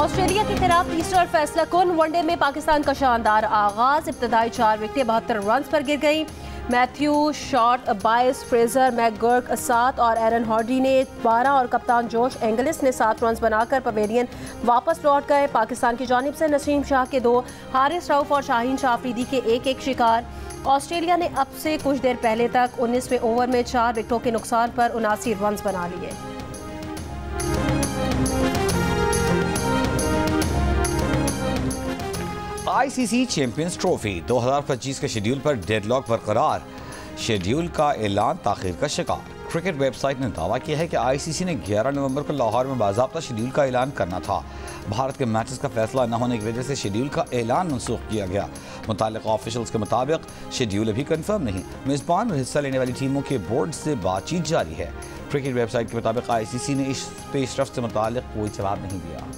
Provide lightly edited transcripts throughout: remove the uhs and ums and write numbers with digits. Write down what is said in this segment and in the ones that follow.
Australia के खिलाफ तीसरा और फैसला कुन वनडे में पाकिस्तान का शानदार आगाज। इब्तदाई 4 विकेटें 72 रन पर गिर गई। मैथ्यू शॉट 22, फ्रेजर मैकगर्क 7 और एरन हॉर्डी ने 12 और कप्तान जोश एंगलिस ने 7 रन बनाकर पवेलियन वापस लौट गए। पाकिस्तान की जानिब से नसीम शाह के 2, हारिस रऊफ और शाहीन शाह अफरीदी के 1-1 शिकार। ऑस्ट्रेलिया ने अब से कुछ देर पहले तक 19वें ओवर में 4 विकेटों के नुकसान पर 79 रन बना लिए। आईसीसी चैंपियंस ट्रॉफी 2025 के शेड्यूल पर डेडलॉक बरकरार। शेड्यूल का ऐलान ताखीर का शिकार। क्रिकेट वेबसाइट ने दावा किया है कि आईसीसी ने 11 नवंबर को लाहौर में बाज़ाब्ता शेड्यूल का ऐलान करना था। भारत के मैचेस का फैसला न होने की वजह से शेड्यूल का ऐलान मनसूख किया गया। मुताल्लिक़ा ऑफिशियल्स के मुताबिक शेड्यूल अभी कन्फर्म नहीं। मेज़बान और हिस्सा लेने वाली टीमों के बोर्ड से बातचीत जारी है। क्रिकेट वेबसाइट के मुताबिक आईसीसी ने इस पेशरफ्त से मुताल्लिक़ कोई जवाब नहीं दिया।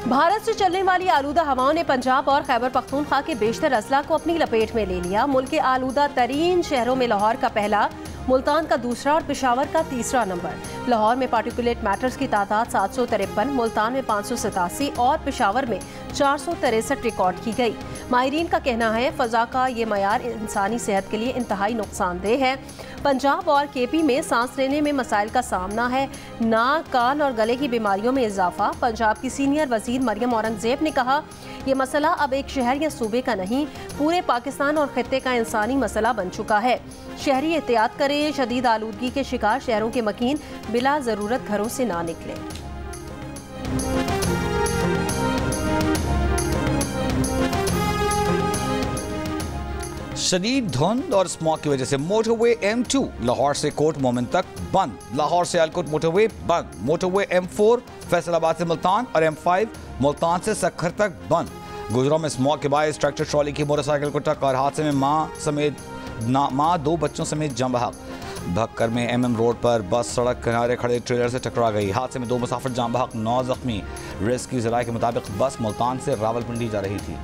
भारत से चलने वाली आलूदा हवाओं ने पंजाब और खैबर पख्तूनख्वा के बेशतर अजला को अपनी लपेट में ले लिया। मुल्क के आलूदा तरीन शहरों में लाहौर का पहला, मुल्तान का दूसरा और पेशावर का तीसरा नंबर। लाहौर में पार्टिकुलेट मैटर्स की तादाद 753, मुल्तान में 587 और पेशावर में 463 रिकॉर्ड की गई। माहिरीन का कहना है फ़ज़ा का ये मयार इंसानी सेहत के लिए इंतहाई नुकसानदेह है। पंजाब और केपी में सांस लेने में मसाइल का सामना है। नाक, कान और गले की बीमारियों में इजाफा। पंजाब की सीनियर वजीर मरियम औरंगजेब ने कहा यह मसला अब एक शहर या सूबे का नहीं, पूरे पाकिस्तान और खित्ते का इंसानी मसला बन चुका है। शहरी एहतियात करें, शदीद आलूदगी के शिकार शहरों के मकीन बिला ज़रूरत घरों से ना निकलें। शदीद धुंध और स्मॉग की वजह से मोटरवे M2 लाहौर से कोट मोमिन तक बंद। लाहौर से अलकोट मोटरवे बंद। मोटरवे M4 फैसलाबाद से मुल्तान और M5 मुल्तान से सक्खर तक बंद। गुजरों में स्मॉग के बायस ट्रैक्टर ट्रॉली की मोटरसाइकिल को टक्कर। हादसे में माँ 2 बच्चों समेत जम बहक। भक्कर में MM रोड पर बस सड़क किनारे खड़े ट्रेलर से टकरा गई। हादसे में 2 मुसाफिर जम बहक, 9 जख्मी। रेस्क्यू ज़राए के मुताबिक बस मुल्तान से रावलपिंडी जा रही थी।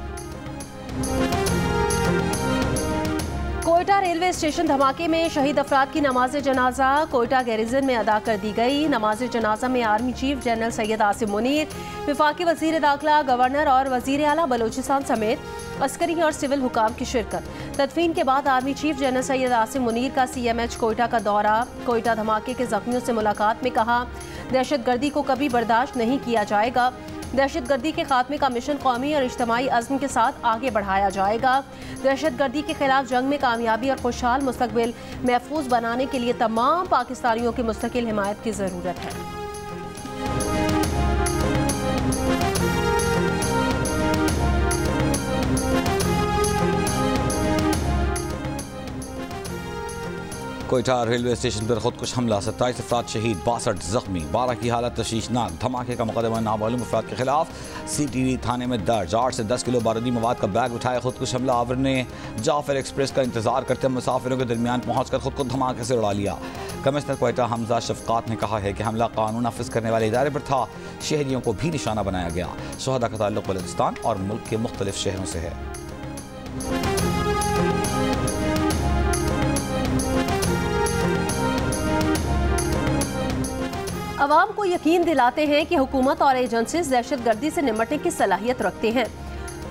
कोयटा रेलवे स्टेशन धमाके में शहीद अफराद की नमाज जनाजा कोयटा गैरिजन में अदा कर दी गई। नमाज जनाजा में army chief general Syed Asim Munir, वफाकी वजीर दाखिला, गवर्नर और वजीर आला बलूचिस्तान समेत अस्करी और सिविल हुकाम की शिरकत। तदफीन के बाद army chief general Syed Asim Munir का CMH कोयटा का दौरा। कोयटा धमाके के जख्मियों से मुलाकात में कहा दहशतगर्दी को कभी बर्दाश्त नहीं किया जाएगा। दहशतगर्दी के खात्मे का मिशन कौमी और इज्तमाई अज़्म के साथ आगे बढ़ाया जाएगा। दहशतगर्दी के खिलाफ जंग में कामयाबी और खुशहाल मुस्तकबिल महफूज बनाने के लिए तमाम पाकिस्तानियों की मुस्तकिल हिमायत की ज़रूरत है। कोयटा रेलवे स्टेशन पर खुदकुश हमला, 27 अफराद शहीद, 62 जख्मी, 12 की हालत तशवीशनाक। धमाके का मुकदमा नामालूम अफराद के खिलाफ CTV थाने में दर्ज। 8 से 10 किलो बारूदी मवाद का बैग उठाए खुदकुश हमलावर ने जाफर एक्सप्रेस का इंतजार करते मुसाफिरों के दरमियान पहुंचकर खुद को धमाके से उड़ा लिया। कमिश्नर कोयटा हमजा शफकात ने कहा है कि हमला कानून नाफिज करने वाले इदारे पर था। शहरियों को भी निशाना बनाया गया। शहदा का ताल्लुक बलूचिस्तान और मुल्क के मुख्तलिफ शहरों से है। अवाम को यकीन दिलाते हैं कि हुकूमत और एजेंसीज दहशतगर्दी से निपटने की सलाहियत रखते हैं।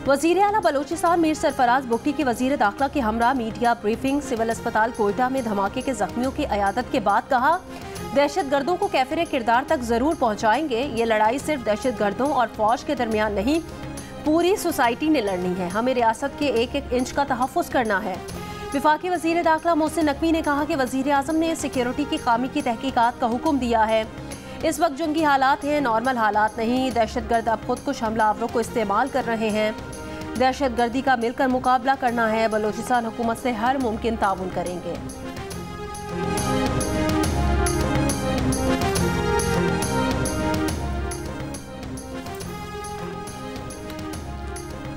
वजीर आला बलूचिस्तान मीर सरफराज बुगटी की वजीर दाखिला के हमरा मीडिया ब्रीफिंग। सिविल अस्पताल कोयटा में धमाके के जख्मियों की अयादत के बाद कहा दहशतगर्दों को कैफिर किरदार तक जरूर पहुँचाएंगे। ये लड़ाई सिर्फ दहशतगर्दों और फौज के दरमियान नहीं, पूरी सोसाइटी ने लड़नी है। हमें रियासत के 1-1 इंच का तहफ़्फ़ुज़ करना है। वफाकी वजीर दाखिला मोहसिन नकवी ने कहा कि वजीर आज़म ने सिक्योरिटी की खामी की तहकीकात का हुक्म दिया है। इस वक्त जंगी हालात हैं, नॉर्मल हालात नहीं। दहशतगर्द अब खुदकुश हमलावरों को इस्तेमाल कर रहे हैं। दहशतगर्दी का मिलकर मुकाबला करना है। बलूचिस्तान हुकूमत से हर मुमकिन ताउन करेंगे।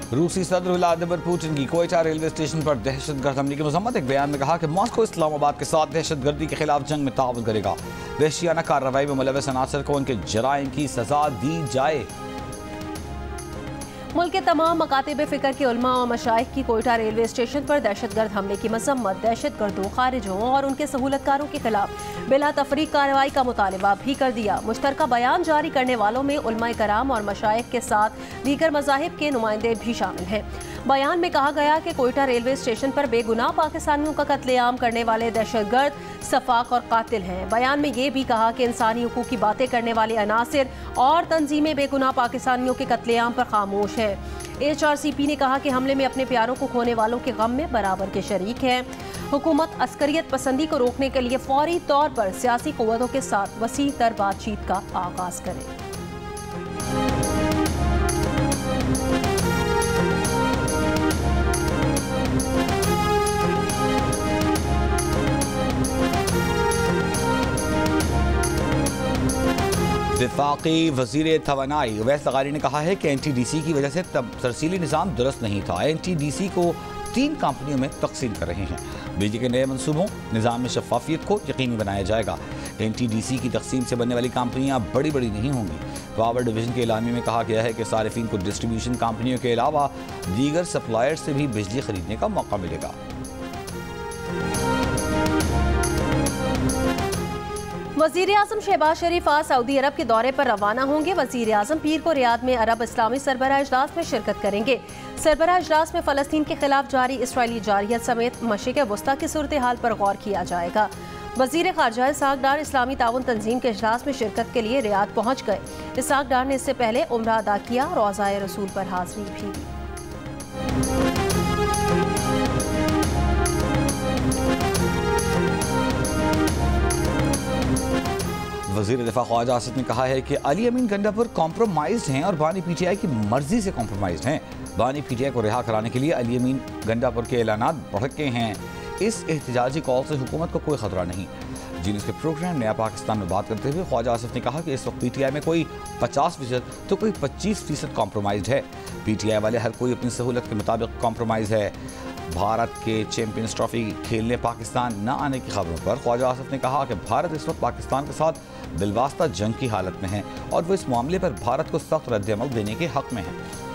रूसी सदर व्लादिमीर पुतिन की कोयटा रेलवे स्टेशन पर दहशतगर्द हमले की मजम्मत। एक बयान में कहा कि मॉस्को इस्लामाबाद के साथ दहशतगर्दी के खिलाफ जंग में ताउन करेगा। वहशियाना कार्रवाई में मुलव्वस अनासर को उनके जराइम की सजा दी जाए। मुल्क के तमाम मकातिब फ़िक्र के उलमा और मशाइख की कोयटा रेलवे स्टेशन पर दहशतगर्द हमले की मजम्मत, दहशतगर्दों, खारिजों और उनके सहूलतकारों के खिलाफ बिला तफरीक कार्रवाई का मुतालबा भी कर दिया। मुश्तरका बयान जारी करने वालों में उलमा कराम और मशाइख के साथ दीगर मज़ाहिब के नुमाइंदे भी शामिल हैं। बयान में कहा गया कि कोयटा रेलवे स्टेशन पर बेगुनाह पाकिस्तानियों का कत्लेआम करने वाले दहशतगर्द सफाक और कातिल हैं। बयान में ये भी कहा कि इंसानी हुकूक की बातें करने वाले अनासिर और तंजीमें बेगुनाह पाकिस्तानियों के कत्लेआम पर खामोश हैं। HRCP ने कहा कि हमले में अपने प्यारों को खोने वालों के गम में बराबर के शरीक हैं। हुकूमत अस्करियत पसंदी को रोकने के लिए फौरी तौर पर सियासी क़ुव्वतों के साथ वसी तर बातचीत का आगाज करे। वफाकी वज़ीर तवानाई उवैस लगारी ने कहा है कि NTDC की वजह से तरसीली निज़ाम दुरुस्त नहीं था। NTDC को 3 कंपनियों में तकसीम कर रहे हैं। बिजली के नए मनसूबों निज़ाम में शफाफियत को यकीनी बनाया जाएगा। NTDC की तकसीम से बनने वाली कंपनियां बड़ी बड़ी नहीं होंगी। पावर डिवीज़न के एलान में कहा गया है कि सारिफीन को डिस्ट्रीब्यूशन कंपनियों के अलावा दीगर सप्लायर से भी बिजली खरीदने का मौका मिलेगा। वज़ीर आज़म शहबाज शरीफ आज सऊदी अरब के दौरे पर रवाना होंगे। वज़ीर आज़म पीर को रियाद में अरब इस्लामी सरबराह इजलास में शिरकत करेंगे। सरबराह इजलास में फ़लस्तीन के खिलाफ जारी इसराइली जारहियत समेत मशरिक़ वस्ता की सूरत हाल पर गौर किया जाएगा। वज़ीर ख़ारजा इसहाक़ डार इस्लामी ताउन तंजीम के इजलास में शिरकत के लिए रियाद पहुँच गए। इसहाक़ डार ने इससे पहले उम्रा अदा किया, रोज़ाए रसूल पर हाज़िरी भी दी। वज़ीर दिफा ख्वाजा आसिफ ने कहा है कि अली अमीन गंडापुर कॉम्प्रोमाइज़ हैं और बानी PTI की मर्जी से कॉम्प्रोमाइज़ हैं। बानी PTI को रिहा कराने के लिए अली अमीन गंडापुर के ऐलानात भड़के हैं। इस एहतजाजी कॉल से हुकूमत को कोई ख़तरा नहीं। जीन्स के प्रोग्राम नया पाकिस्तान में बात करते हुए ख्वाजा आसिफ ने कहा कि इस वक्त PTI में कोई 50% तो कोई 25% कॉम्प्रोमाइज़ है। PTI वाले हर कोई अपनी सहूलत के मुताबिक कॉम्प्रोमाइज़ है। भारत के चैंपियंस ट्रॉफी खेलने पाकिस्तान न आने की खबरों पर ख्वाजा आसिफ ने कहा कि भारत इस वक्त पाकिस्तान के साथ बिलवास्ता जंग की हालत में है और वो इस मामले पर भारत को सख्त रद्द-ए-अमल देने के हक में है।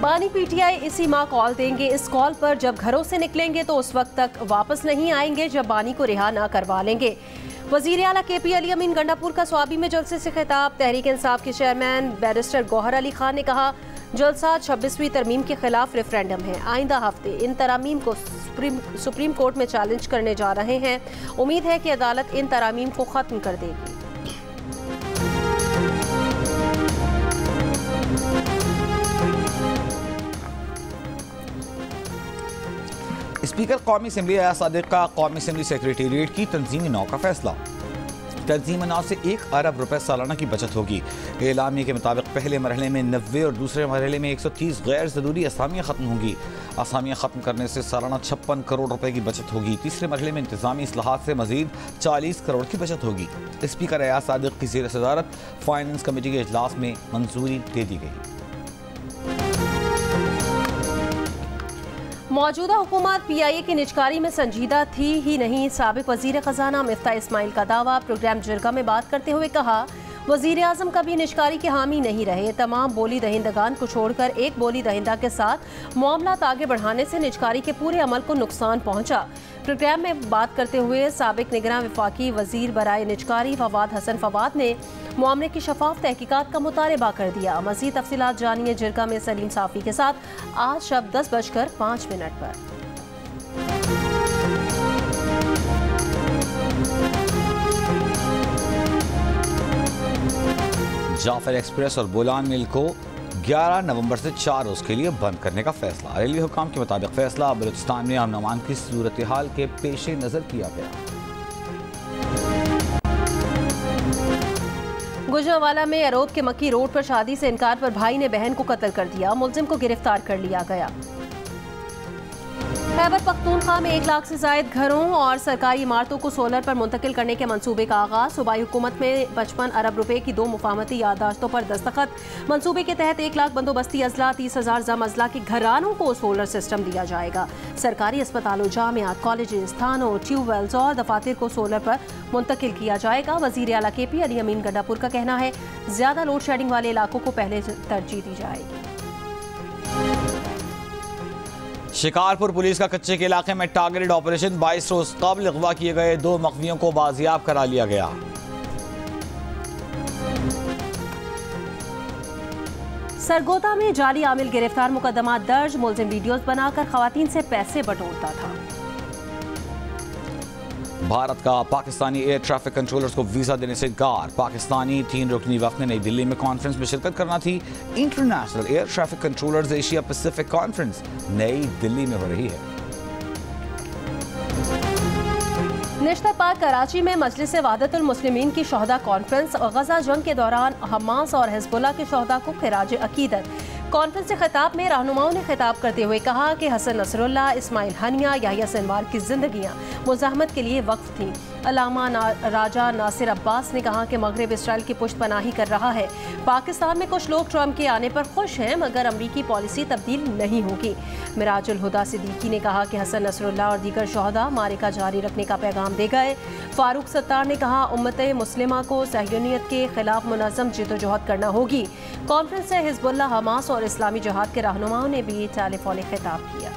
बानी PTI इसी माह कॉल देंगे। इस कॉल पर जब घरों से निकलेंगे तो उस वक्त तक वापस नहीं आएंगे जब बानी को रिहा ना करवा लेंगे। वज़ीर आला KP अली अमीन गंडापुर का स्वाबी में जलसे से खिताब। तहरीक इंसाफ के चेयरमैन बैरिस्टर गौहर अली खान ने कहा, जलसा 26वीं तरमीम के खिलाफ रेफरेंडम है। आइंदा हफ्ते इन तरामीम को सुप्रीम कोर्ट में चैलेंज करने जा रहे हैं। उम्मीद है कि अदालत इन तरामीम को ख़त्म कर देगी। स्पीकर कौमी असम्बली अयाज सादिक का कौमी असम्बली सेक्रेटेरिएट की तंजीमी नौ का फैसला। तंजीमी नौ से 1 अरब रुपए सालाना की बचत होगी। एलामी के मुताबिक पहले मरहले में 90 और दूसरे मरहले में 130 गैर ज़रूरी असामियाँ ख़त्म होंगी। असामियाँ ख़त्म करने से सालाना 56 करोड़ रुपए की बचत होगी। तीसरे मरहले में इंतज़ामी इस्लाहात से मज़ीद 40 करोड़ की बचत होगी। स्पीकर अयाज सादिक की ज़ेर सदारत फाइनेंस कमेटी के इजलास में मंजूरी दे दी गई। मौजूदा हुकूमत PIA की निजकारी में संजीदा थी ही नहीं। साबिक वज़ीर ख़जाना मिफ्ता इस्माइल का दावा। प्रोग्राम जिरगा में बात करते हुए कहा, वज़ीर आज़म कभी निजकारी के हामी नहीं रहे। तमाम बोली दहिंदगान को छोड़कर एक बोली दहिंदा के साथ मामलात आगे बढ़ाने से निजकारी के पूरे अमल को नुकसान पहुँचा। प्रोग्राम में बात करते हुए साबिक निगरान वफाकी वज़ीर बराए निजकारी फवाद हसन फवाद ने मामले की शफाफ तहकीकात का मुतालबा कर दिया। मज़ीद तफसीलात जानिए जिरगा में सलीम साफ़ी के साथ आज शब 10:05 पर। जाफर एक्सप्रेस और बोलान मिल को 11 नवंबर से 4 रोज़ के लिए बंद करने का फैसला। रेलवे हुकाम के मुताबिक फैसला बलूचिस्तान में अमन अमान की सूरत हाल के पेश नज़र किया गया। गुजरांवाला में अरोब के मक्की रोड पर शादी से इनकार पर भाई ने बहन को कत्ल कर दिया। मुलजिम को गिरफ्तार कर लिया गया। खैबर पख्तूनख्वा में 1 लाख से जायद घरों और सरकारी इमारतों को सोलर पर मुंतकिल करने के मंसूबे का आगाज। सूबाई हुकूमत में 55 अरब रुपए की 2 मुफाहमती याददाश्तों पर दस्तखत। मंसूबे के तहत 1 लाख बंदोबस्ती अजला, 30,000 जम अजला के घरानों को सोलर सिस्टम दिया जाएगा। सरकारी अस्पतालों, जामियात, कॉलेजेस, थानों, ट्यूबवेल्स और दफातर को सोलर पर मुंतकिल किया जाएगा। वजीर आला KP अली अमीन गंडापुर का कहना है, ज्यादा लोड शेडिंग वाले इलाकों को पहले तरजीह दी जाएगी। शिकारपुर पुलिस का कच्चे के इलाके में टारगेटेड ऑपरेशन। 22 रोज कबल अगवा किए गए 2 मखवियों को बाजियाब करा लिया गया। सरगोदा में जाली आमिल गिरफ्तार, मुकदमा दर्ज। मुलजिम वीडियोस बनाकर खवातीन से पैसे बटोरता था। भारत का पाकिस्तानी एयर ट्रैफिक कंट्रोलर्स को वीजा देने से इनकार। पाकिस्तानी 3 रुकनी वक्त ने नई दिल्ली में कॉन्फ्रेंस में शिरकत करना थी। International air traffic controllers Asia Pacific conference नई दिल्ली में हो रही है। निश्ता पाक कराची में मजलिस वहदतुल मुस्लिमीन की शोहदा कॉन्फ्रेंस। गजा जंग के दौरान हमास और हिजबुल्लाह के शोहदा को खिराज अकीदत। कॉन्फ्रेंस से खिताब में रहनुमाओं ने खिताब करते हुए कहा कि Hassan Nasrallah, Ismail Haniyeh, Yahya Sinwar की जिंदगियां मुज़ाहमत के लिए वक्फ थीं। अल्लामा राजा नासिर अब्बास ने कहा कि मगरिब इसराइल की पुश्तपनाही कर रहा है। पाकिस्तान में कुछ लोग ट्रंप के आने पर खुश हैं, मगर अमरीकी पॉलिसी तब्दील नहीं होगी। मिराजुल हुदा सिद्दीकी ने कहा कि हसन नसरुल्लाह और दीगर शोहदा मारिका जारी रखने का पैगाम दे गए। फारूक सत्तार ने कहा, उम्मत मुस्लिमा को सहयूनियत के खिलाफ मुनज़्ज़म जिद्दोजहद करना होगी। कॉन्फ्रेंस से हिजबुल्लाह, हमास और इस्लामी जहाद के रहनुमाओं ने भी टेलीफोनिक खिताब किया।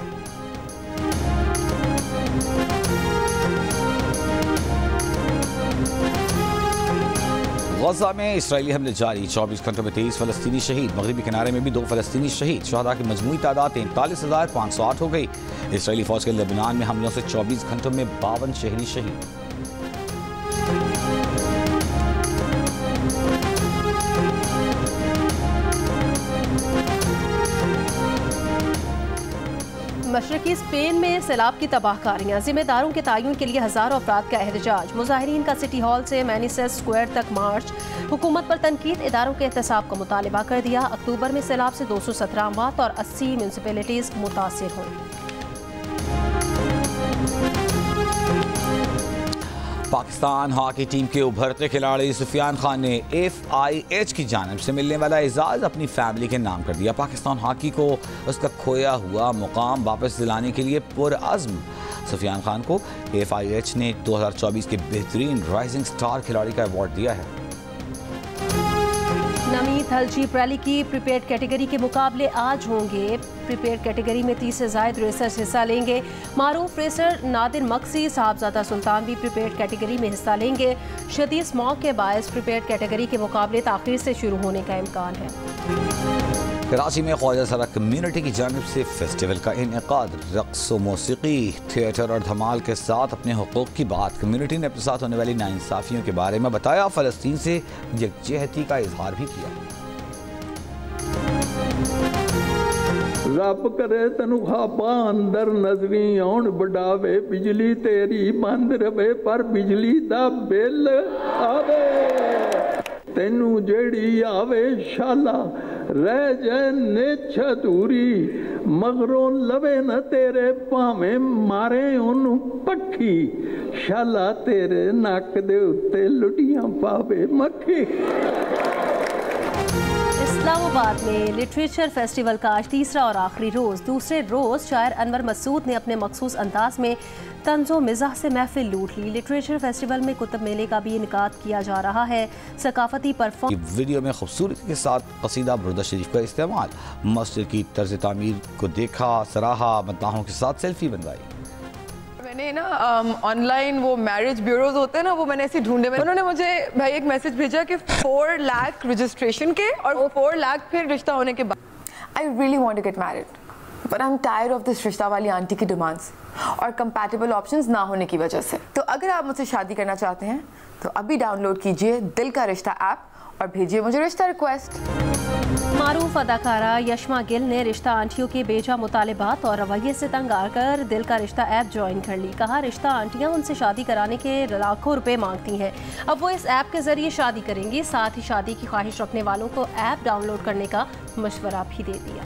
गजा में इसराइली हमले जारी। 24 घंटों में 23 फलस्तीनी शहीद। मगरबी किनारे में भी 2 फलस्तीनी शहीद। शहदा की मजमूई तादाद 43,508 हो गई। इसराइली फौज के लेबनान में हमलों से 24 घंटों में 52 शहरी शहीद। मशरकी स्पेन में सैलाब की तबाहकारियां। जिम्मेदारों के तयन के लिए हज़ारों अफराद का एहतजाज। मुजाहिरीन का सिटी हॉल से मैनीसेस स्क्वायर तक मार्च। हुकूमत पर तनकीद, इदारों के एहतसाब का मुतालबा कर दिया। अक्टूबर में सैलाब से 217 अमवात और 80 म्यूनसिपैलिटीज मुतासिर हुई। पाकिस्तान हॉकी टीम के उभरते खिलाड़ी सुफियान खान ने FIH की जानिब से मिलने वाला एजाज़ अपनी फैमिली के नाम कर दिया। पाकिस्तान हॉकी को उसका खोया हुआ मुकाम वापस दिलाने के लिए पुरअज़्म सुफियान खान को FIH ने 2024 के बेहतरीन राइजिंग स्टार खिलाड़ी का अवार्ड दिया है। नमीत हलजीप रैली की प्रीपेड कैटेगरी के मुकाबले आज होंगे। प्रीपेड कैटेगरी में 30 से ज़ायद रेसर्स हिस्सा लेंगे। मारूफ रेसर नादिर मक्सी, साहबजादा सुल्तान भी प्रीपेड कैटेगरी में हिस्सा लेंगे। शदीद स्मॉग के बायस प्रीपेड कैटेगरी के मुकाबले ताख़ीर से शुरू होने का इम्कान है। कराची में ख्वाजा सरा कम्युनिटी की जानिब से फेस्टिवल का इनेकाद। रक़्स व मौसीकी, थिएटर और धमाल के साथ अपने हुकूक़ की बात। कम्युनिटी ने अपने साथ होने वाली नाइंसाफ़ियों के बारे में बताया। फ़लस्तीन से यकजहती का इजहार भी किया। रब करे तनख्वाह पा अंदर नजरी आउण बढ़ावे। बिजली तेरी बंद रवे पर बिजली दा बिल आवे। तेनू जेड़ी आवे शाला रह जाए निछ अधूरी। मगरों लवे न तेरे भावें मारे ओनू पक्खी। शाला तेरे नक दे उत्ते लुटियां पावे मक्खी। इस्लामाबाद में लिटरेचर फेस्टिवल का आज तीसरा और आखिरी रोज़। दूसरे रोज़ शायर अनवर मसूद ने अपने मखसूस अंदाज में तंज़ो मिज़ाह से महफिल लूट ली। लिटरेचर फेस्टिवल में कुतुब मेले का भी इनकाद किया जा रहा है। सकाफती परफॉर्मेंस वीडियो में खूबसूरती के साथ कसीदा बुर्दा शरीफ का इस्तेमाल। मस्जिद की तर्ज तामीर को देखा, सराहा, मद्दाहों के साथ सेल्फी बनवाई। मैंने ना ऑनलाइन वो मैरिज ब्यूरोज होते हैं ना, वो मैंने ऐसे ढूंढे। उन्होंने मुझे भाई एक मैसेज भेजा कि 4 लाख रजिस्ट्रेशन के और 4 लाख फिर रिश्ता होने के बाद। I really want to get married but I am tired of this रिश्ता वाली आंटी की डिमांड्स और कंपैटिबल ऑप्शंस ना होने की वजह से। तो अगर आप मुझसे शादी करना चाहते हैं तो अभी डाउनलोड कीजिए दिल का रिश्ता ऐप और भेजिए मुझे रिश्ता रिक्वेस्ट। मारूफ अदाकारा यशमा गिल ने रिश्ता आंटियों के बेजा मुतालिबात और रवैये से तंग आकर दिल का रिश्ता ऐप ज्वाइन कर ली। कहा, रिश्ता आंटियां उनसे शादी कराने के लाखों रुपए मांगती हैं। अब वो इस ऐप के जरिए शादी करेंगी। साथ ही शादी की ख्वाहिश रखने वालों को ऐप डाउनलोड करने का मशवरा भी दे दिया।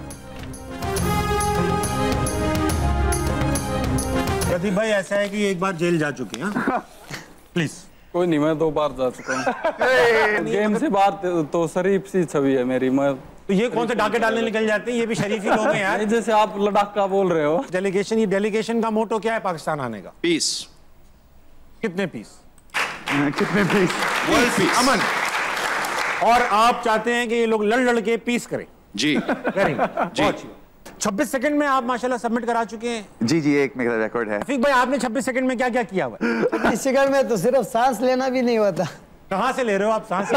प्रदीप भाई ऐसा है कि एक बार जेल जा चुके हैं, प्लीज। कोई नहीं, मैं 2 बार जा चुका हूँ। गेम से बाहर तो शरीफ सी छवि है मेरी। मैं तो ये कौन से डाके डालने निकल जाते हैं, ये भी शरीफ ही लोग हैं यार। जैसे आप लद्दाख का बोल रहे हो। डेलीगेशन, ये डेलीगेशन का मोटो क्या है पाकिस्तान आने का? पीस। कितने पीस? कितने पीस? वर्ल्ड पीस, अमन। और आप चाहते हैं कि ये लोग लड़ लड़ के पीस करें? जी करेंगे। 26 सेकंड में आप माशाल्लाह सबमिट करा चुके हैं। जी जी, एक मेरा रिकॉर्ड है। रफीक भाई, आपने 26 सेकंड में क्या क्या किया हुआ? 26 सेकंड में तो सिर्फ सांस लेना भी नहीं होता। कहाँ से ले रहे हो आप सांस?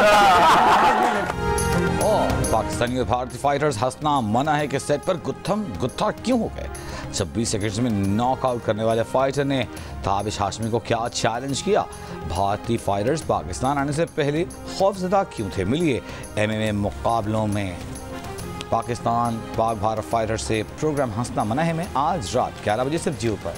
पाकिस्तानी और भारतीय फाइटर्स हंसना मना है कि सेट पर गुत्था क्यों हो गए। 26 सेकंड्स में नॉकआउट करने वाले फाइटर ने ताबिश हाशमी को क्या चैलेंज किया। भारतीय फाइटर्स पाकिस्तान आने से पहले खौफजदा क्यों थे। मिलिए MMA मुकाबलों में पाकिस्तान पाक भारत फाइटर से प्रोग्राम हंसना मना है में आज रात 11 बजे सिर्फ जियो पर।